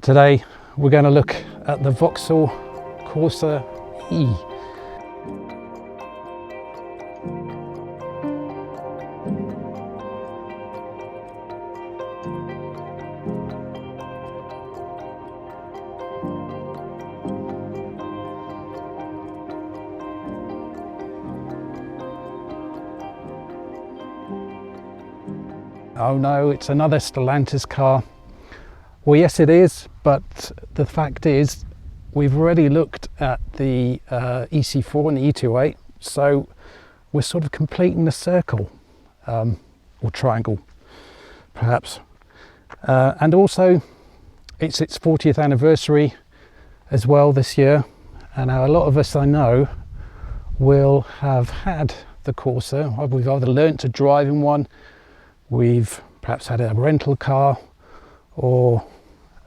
Today we're going to look at the Vauxhall Corsa-e. Oh no, it's another Stellantis car. Well, yes it is, but the fact is we've already looked at the EC4 and the E28, so we're sort of completing the circle, or triangle perhaps. And also it's its 40th anniversary as well this year, and a lot of us I know will have had the Corsa. We've either learnt to drive in one, we've perhaps had a rental car, or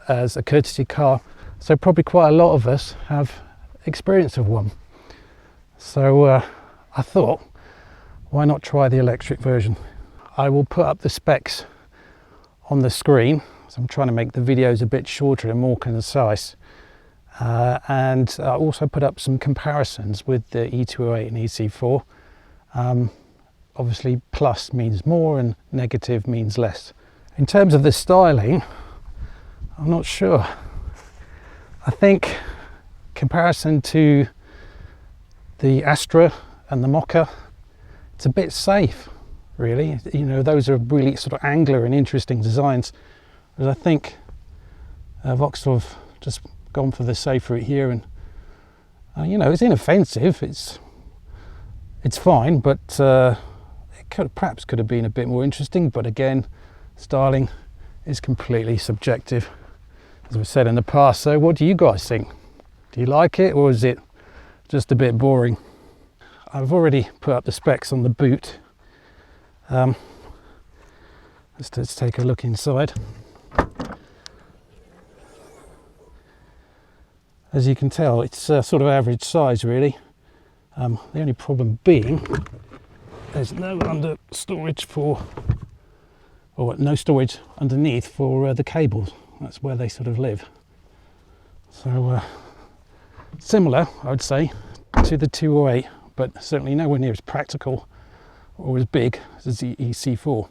as a courtesy car, so probably quite a lot of us have experience of one. So I thought, why not try the electric version? I will put up the specs on the screen, so I'm trying to make the videos a bit shorter and more concise, and I also put up some comparisons with the E28 and EC4. Obviously plus means more and negative means less. In terms of the styling, I'm not sure. I think comparison to the Astra and the Mokka, it's a bit safe really. You know, those are really sort of angular and interesting designs, whereas I think Vauxhall have just gone for the safe route here, and you know, it's inoffensive, it's fine, but it perhaps could have been a bit more interesting. But again, styling is completely subjective, as we've said in the past. So what do you guys think? Do you like it, or is it just a bit boring? I've already put up the specs on the boot. Let's take a look inside. As you can tell, it's sort of average size really. The only problem being there's no storage for, or no storage underneath for the cables. That's where they sort of live. So similar, I would say, to the 208, but certainly nowhere near as practical or as big as the EC4.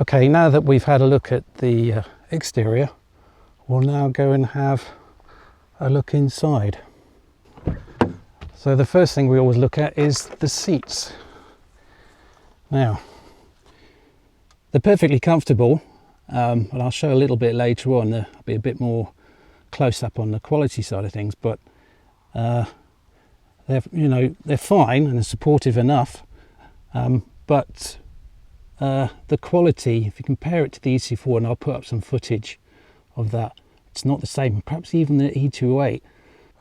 Okay, now that we've had a look at the exterior, we'll now go and have a look inside. So the first thing we always look at is the seats. Now, they're perfectly comfortable, and I'll show a little bit later on. I'll be a bit more close up on the quality side of things, but they're fine and supportive enough. But the quality, if you compare it to the EC4, and I'll put up some footage of that, it's not the same. Perhaps even the E28.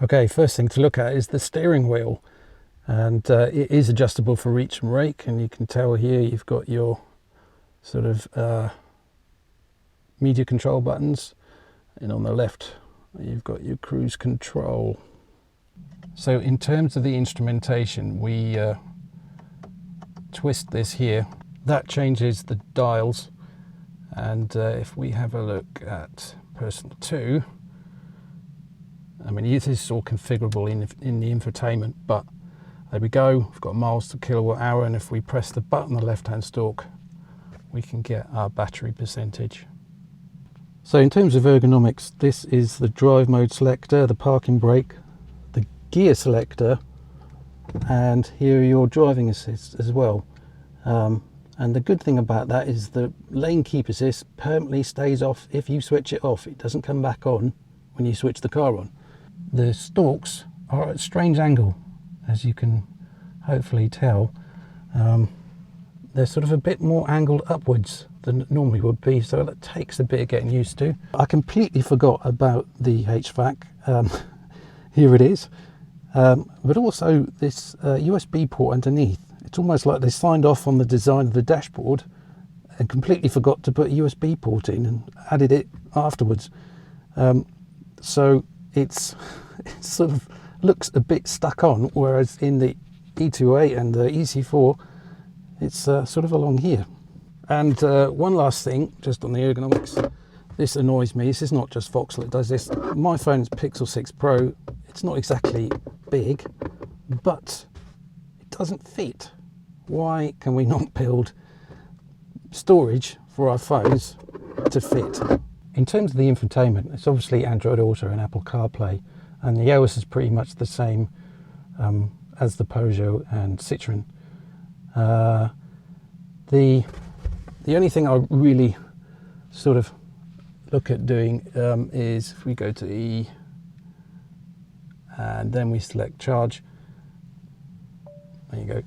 Okay, first thing to look at is the steering wheel, and it is adjustable for reach and rake, and you can tell here you've got your sort of media control buttons, and on the left you've got your cruise control. So in terms of the instrumentation, we twist this here, that changes the dials, and if we have a look at personal 2, I mean, this is all configurable in the infotainment, but there we go, we've got miles to kilowatt hour, and if we press the button on the left hand stalk, we can get our battery percentage. So in terms of ergonomics, this is the drive mode selector, the parking brake, the gear selector, and here are your driving assist as well. And the good thing about that is the lane keep assist permanently stays off if you switch it off. It doesn't come back on when you switch the car on. The stalks are at a strange angle, as you can hopefully tell. They're sort of a bit more angled upwards than it normally would be, so that takes a bit of getting used to. I completely forgot about the HVAC. Here it is. But also this USB port underneath. It's almost like they signed off on the design of the dashboard and completely forgot to put a USB port in and added it afterwards. So it sort of looks a bit stuck on, whereas in the E28 and the EC4 it's sort of along here. And one last thing, just on the ergonomics, this annoys me. This is not just Vauxhall that does this. My phone's Pixel 6 Pro. It's not exactly big, but it doesn't fit. Why can we not build storage for our phones to fit? In terms of the infotainment, it's obviously Android Auto and Apple CarPlay, and the OS is pretty much the same as the Peugeot and Citroën. The only thing I really sort of look at doing is if we go to E and then we select charge, there you go.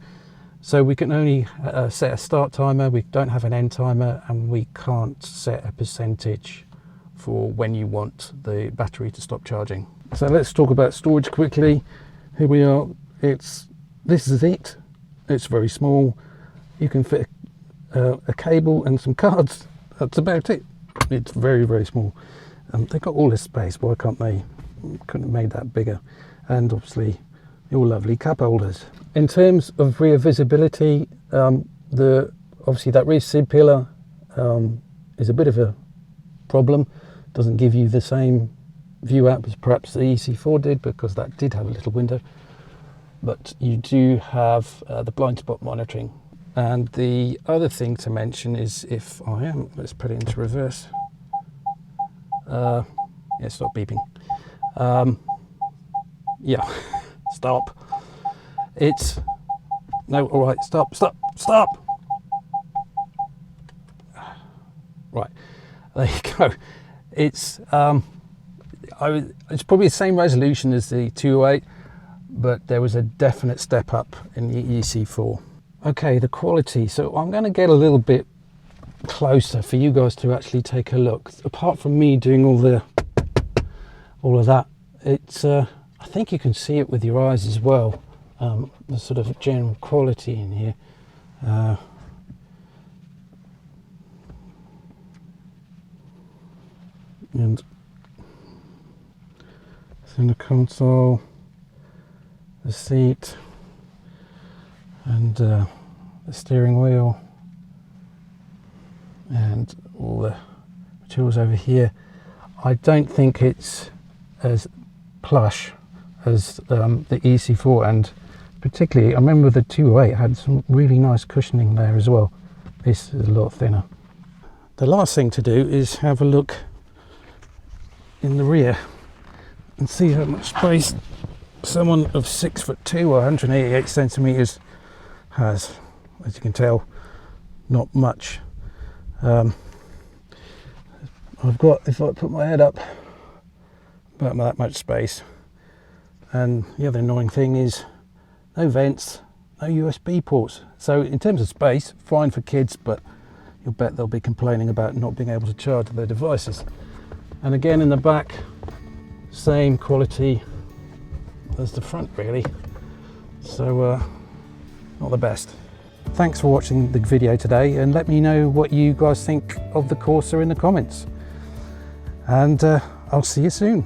So we can only set a start timer, we don't have an end timer, and we can't set a percentage for when you want the battery to stop charging. So let's talk about storage quickly. Here we are. This is it. It's very small. You can fit a cable and some cards. That's about it. It's very, very small. They've got all this space. Why couldn't have made that bigger? And obviously your lovely cup holders. In terms of rear visibility, obviously that rear seat pillar is a bit of a problem. Doesn't give you the same view out as perhaps the EC4 did, because that did have a little window. But you do have the blind spot monitoring. And the other thing to mention is let's put it into reverse. Yeah, stop beeping. Yeah, stop. All right, stop. Right, there you go. It's probably the same resolution as the 208, but there was a definite step up in the EC4. Okay, the quality. So I'm going to get a little bit closer for you guys to actually take a look. Apart from me doing all of that, it's I think you can see it with your eyes as well. The sort of general quality in here. And center console, the seat, and the steering wheel, and all the tools over here. I don't think it's as plush as the EC4, and particularly I remember the 208 had some really nice cushioning there as well. This is a lot thinner. The last thing to do is have a look in the rear and see how much space someone of 6'2" or 188 centimeters has. As you can tell, not much. I've got, if I put my head up, about that much space. And the other annoying thing is no vents, no USB ports. So in terms of space, fine for kids, but you'll bet they'll be complaining about not being able to charge their devices. And again, in the back, same quality as the front, really. So not the best. Thanks for watching the video today, and let me know what you guys think of the Corsa in the comments. And I'll see you soon.